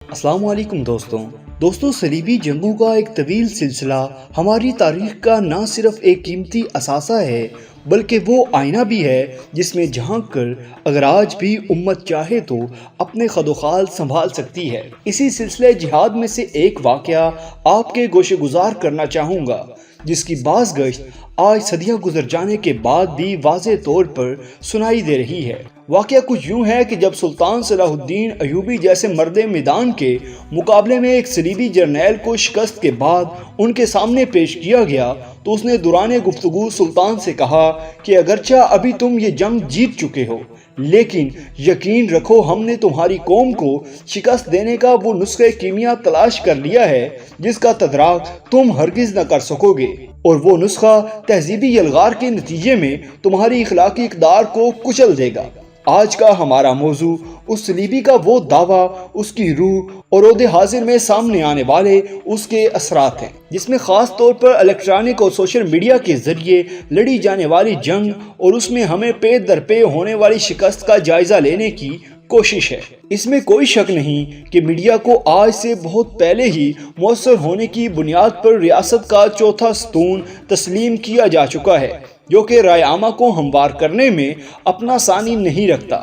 السلام علیکم دوستوں صلیبی جنگوں کا ایک طویل سلسلہ ہماری تاریخ کا نہ صرف ایک قیمتی اثاثہ ہے بلکہ وہ آئینہ بھی ہے جس میں جھانک کر اگر آج بھی امت چاہے تو اپنے خد و خال سنبھال سکتی ہے۔ اسی سلسلہ جہاد میں سے ایک واقعہ آپ کے گوشے گزار کرنا چاہوں گا جس کی باز گشت آج صدیاں گزر جانے کے بعد بھی واضح طور پر سنائی دے رہی ہے۔ واقعہ کچھ یوں ہے کہ جب سلطان صلاح الدین ایوبی جیسے مرد میدان کے مقابلے میں ایک صلیبی جرنیل کو شکست کے بعد ان کے سامنے پیش کیا گیا تو اس نے دوران گفتگو سلطان سے کہا کہ اگرچہ ابھی تم یہ جنگ جیت چکے ہو لیکن یقین رکھو ہم نے تمہاری قوم کو شکست دینے کا وہ نسخہ کیمیا تلاش کر لیا ہے جس کا تدراک تم ہرگز نہ کر سکو گے، اور وہ نسخہ تہذیبی یلغار کے نتیجے میں تمہاری اخلاقی اقدار کو کچل دے گا۔ آج کا ہمارا موضوع اس صلیبی کا وہ دعویٰ، اس کی روح اور عہد حاضر میں سامنے آنے والے اس کے اثرات ہیں، جس میں خاص طور پر الیکٹرانک اور سوشل میڈیا کے ذریعے لڑی جانے والی جنگ اور اس میں ہمیں پے در پے ہونے والی شکست کا جائزہ لینے کی کوشش ہے۔ اس میں کوئی شک نہیں کہ میڈیا کو آج سے بہت پہلے ہی مؤثر ہونے کی بنیاد پر ریاست کا چوتھا ستون تسلیم کیا جا چکا ہے، جو کہ رائے عامہ کو ہموار کرنے میں اپنا ثانی نہیں رکھتا۔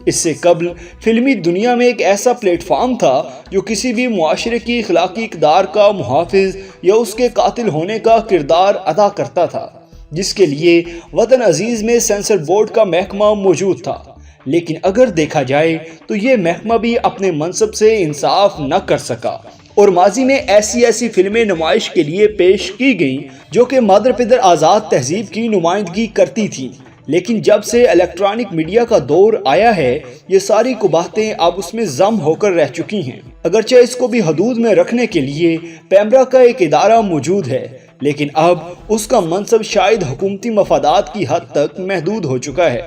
اس سے قبل فلمی دنیا میں ایک ایسا پلیٹ فارم تھا جو کسی بھی معاشرے کی اخلاقی اقدار کا محافظ یا اس کے قاتل ہونے کا کردار ادا کرتا تھا، جس کے لیے وطن عزیز میں سینسر بورڈ کا محکمہ موجود تھا۔ لیکن اگر دیکھا جائے تو یہ محکمہ بھی اپنے منصب سے انصاف نہ کر سکا، اور ماضی میں ایسی فلمیں نمائش کے لیے پیش کی گئیں جو کہ مادر پدر آزاد تہذیب کی نمائندگی کرتی تھیں۔ لیکن جب سے الیکٹرانک میڈیا کا دور آیا ہے یہ ساری قباحتیں اب اس میں ضم ہو کر رہ چکی ہیں۔ اگرچہ اس کو بھی حدود میں رکھنے کے لیے پیمرا کا ایک ادارہ موجود ہے، لیکن اب اس کا منصب شاید حکومتی مفادات کی حد تک محدود ہو چکا ہے،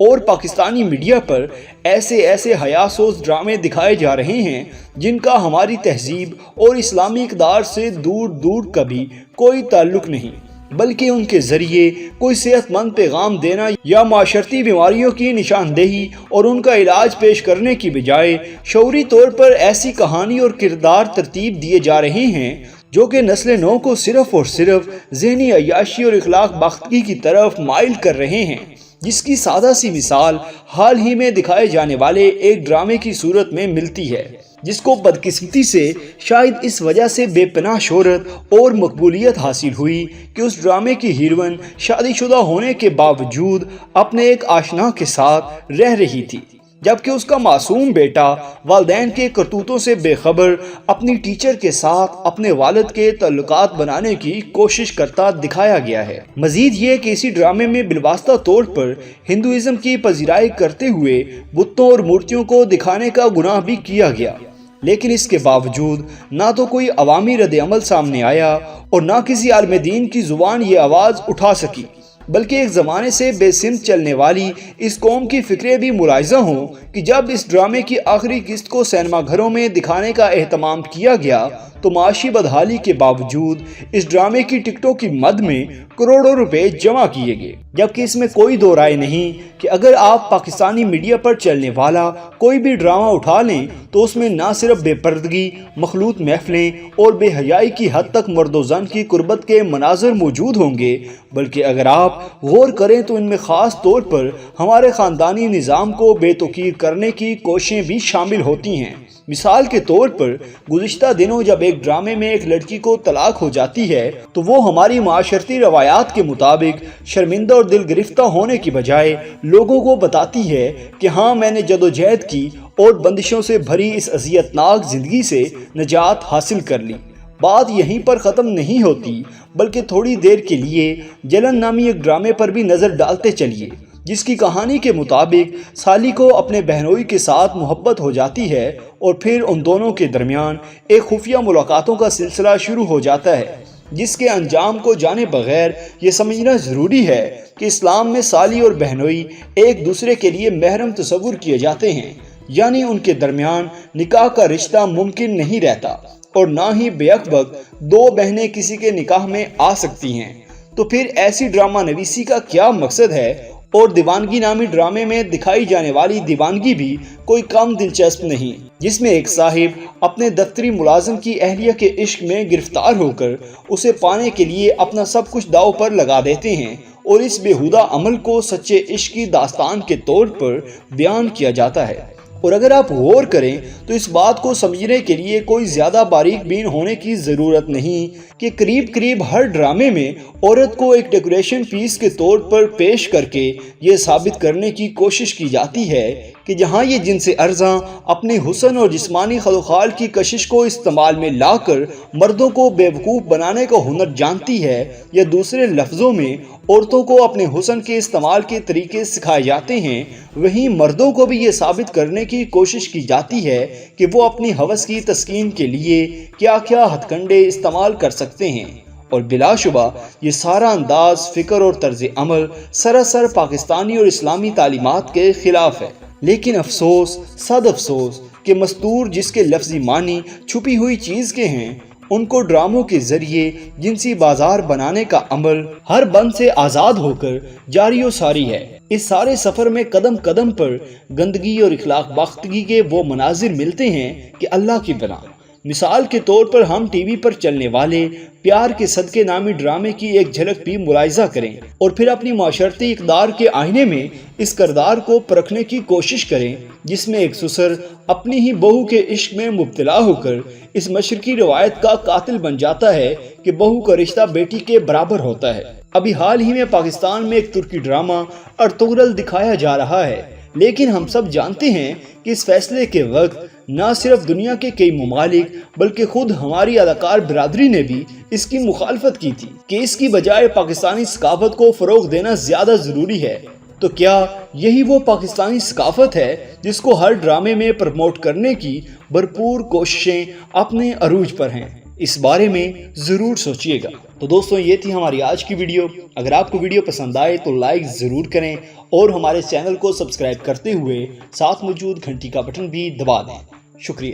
اور پاکستانی میڈیا پر ایسے حیاسوز ڈرامے دکھائے جا رہے ہیں جن کا ہماری تہذیب اور اسلامی اقدار سے دور کبھی کوئی تعلق نہیں، بلکہ ان کے ذریعے کوئی صحت مند پیغام دینا یا معاشرتی بیماریوں کی نشاندہی اور ان کا علاج پیش کرنے کی بجائے شعوری طور پر ایسی کہانی اور کردار ترتیب دیے جا رہے ہیں جو کہ نسل نو کو صرف اور صرف ذہنی عیاشی اور اخلاق باختگی کی طرف مائل کر رہے ہیں، جس کی سادہ سی مثال حال ہی میں دکھائے جانے والے ایک ڈرامے کی صورت میں ملتی ہے، جس کو بدقسمتی سے شاید اس وجہ سے بے پناہ شہرت اور مقبولیت حاصل ہوئی کہ اس ڈرامے کی ہیروئن شادی شدہ ہونے کے باوجود اپنے ایک آشنا کے ساتھ رہ رہی تھی، جبکہ اس کا معصوم بیٹا والدین کے کرتوتوں سے بے خبر اپنی ٹیچر کے ساتھ اپنے والد کے تعلقات بنانے کی کوشش کرتا دکھایا گیا ہے۔ مزید یہ کہ اسی ڈرامے میں بالواسطہ طور پر ہندوازم کی پذیرائی کرتے ہوئے بتوں اور مورتیوں کو دکھانے کا گناہ بھی کیا گیا، لیکن اس کے باوجود نہ تو کوئی عوامی رد عمل سامنے آیا اور نہ کسی عالم دین کی زبان یہ آواز اٹھا سکی، بلکہ ایک زمانے سے بے سمت چلنے والی اس قوم کی فکریں بھی ملاحظہ ہوں کہ جب اس ڈرامے کی آخری قسط کو سینما گھروں میں دکھانے کا اہتمام کیا گیا تو معاشی بدحالی کے باوجود اس ڈرامے کی ٹکٹوں کی مد میں کروڑوں روپے جمع کیے گئے، جبکہ اس میں کوئی دو رائے نہیں کہ اگر آپ پاکستانی میڈیا پر چلنے والا کوئی بھی ڈرامہ اٹھا لیں تو اس میں نہ صرف بے پردگی، مخلوط محفلیں اور بے حیائی کی حد تک مرد و زن کی قربت کے مناظر موجود ہوں گے، بلکہ اگر آپ غور کریں تو ان میں خاص طور پر ہمارے خاندانی نظام کو بے توقیر کرنے کی کوششیں بھی شامل ہوتی ہیں۔ مثال کے طور پر گزشتہ دنوں جب ایک ڈرامے میں ایک لڑکی کو طلاق ہو جاتی ہے تو وہ ہماری معاشرتی روایات کے مطابق شرمندہ اور دل گرفتہ ہونے کی بجائے لوگوں کو بتاتی ہے کہ ہاں میں نے جدوجہد کی اور بندشوں سے بھری اس اذیتناک زندگی سے نجات حاصل کر لی۔ بات یہیں پر ختم نہیں ہوتی، بلکہ تھوڑی دیر کے لیے جلن نامی ایک ڈرامے پر بھی نظر ڈالتے چلیے، جس کی کہانی کے مطابق سالی کو اپنے بہنوئی کے ساتھ محبت ہو جاتی ہے اور پھر ان دونوں کے درمیان ایک خفیہ ملاقاتوں کا سلسلہ شروع ہو جاتا ہے، جس کے انجام کو جانے بغیر یہ سمجھنا ضروری ہے کہ اسلام میں سالی اور بہنوئی ایک دوسرے کے لیے محرم تصور کیے جاتے ہیں، یعنی ان کے درمیان نکاح کا رشتہ ممکن نہیں رہتا، اور نہ ہی بیک وقت دو بہنیں کسی کے نکاح میں آ سکتی ہیں۔ تو پھر ایسی ڈرامہ نویسی کا کیا مقصد ہے؟ اور دیوانگی نامی ڈرامے میں دکھائی جانے والی دیوانگی بھی کوئی کم دلچسپ نہیں۔ جس میں ایک صاحب اپنے دفتری ملازم کی اہلیہ کے عشق میں گرفتار ہو کر اسے پانے کے لیے اپنا سب کچھ داؤ پر لگا دیتے ہیں اور اس بےہودہ عمل کو سچے عشق کی داستان کے طور پر بیان کیا جاتا ہے۔ اور اگر آپ غور کریں تو اس بات کو سمجھنے کے لیے کوئی زیادہ باریک بین ہونے کی ضرورت نہیں کہ قریب ہر ڈرامے میں عورت کو ایک ڈیکوریشن پیس کے طور پر پیش کر کے یہ ثابت کرنے کی کوشش کی جاتی ہے کہ جہاں یہ جنس ارزاں اپنے حسن اور جسمانی خلوخال کی کشش کو استعمال میں لا کر مردوں کو بیوقوف بنانے کا ہنر جانتی ہے، یا دوسرے لفظوں میں عورتوں کو اپنے حسن کے استعمال کے طریقے سکھائے جاتے ہیں، وہیں مردوں کو بھی یہ ثابت کرنے کی کوشش کی جاتی ہے کہ وہ اپنی ہوس کی تسکین کے لیے کیا کیا ہتھ کنڈے استعمال کر سکتے ہیں۔ اور بلا شبہ یہ سارا انداز، فکر اور طرز عمل سراسر پاکستانی اور اسلامی تعلیمات کے خلاف ہے۔ لیکن افسوس، صد افسوس کہ مستور جس کے لفظی معنی چھپی ہوئی چیز کے ہیں، ان کو ڈراموں کے ذریعے جنسی بازار بنانے کا عمل ہر بند سے آزاد ہو کر جاری و ساری ہے۔ اس سارے سفر میں قدم قدم پر گندگی اور اخلاق باختگی کے وہ مناظر ملتے ہیں کہ اللہ کی بنا۔ مثال کے طور پر ہم ٹی وی پر چلنے والے پیار کے صدقے نامی ڈرامے کی ایک جھلک بھی ملاحظہ کریں اور پھر اپنی معاشرتی اقدار کے آئینے میں اس کردار کو پرکھنے کی کوشش کریں، جس میں ایک سسر اپنی ہی بہو کے عشق میں مبتلا ہو کر اس مشرقی روایت کا قاتل بن جاتا ہے کہ بہو کا رشتہ بیٹی کے برابر ہوتا ہے۔ ابھی حال ہی میں پاکستان میں ایک ترکی ڈرامہ ارطغرل دکھایا جا رہا ہے، لیکن ہم سب جانتے ہیں کہ اس فیصلے کے وقت نہ صرف دنیا کے کئی ممالک بلکہ خود ہماری اداکار برادری نے بھی اس کی مخالفت کی تھی کہ اس کی بجائے پاکستانی ثقافت کو فروغ دینا زیادہ ضروری ہے۔ تو کیا یہی وہ پاکستانی ثقافت ہے جس کو ہر ڈرامے میں پروموٹ کرنے کی بھرپور کوششیں اپنے عروج پر ہیں؟ اس بارے میں ضرور سوچئے گا۔ تو دوستوں، یہ تھی ہماری آج کی ویڈیو۔ اگر آپ کو ویڈیو پسند آئے تو لائک ضرور کریں اور ہمارے چینل کو سبسکرائب کرتے ہوئے ساتھ موجود گھنٹی کا بٹن بھی دبا دیں۔ شکریہ۔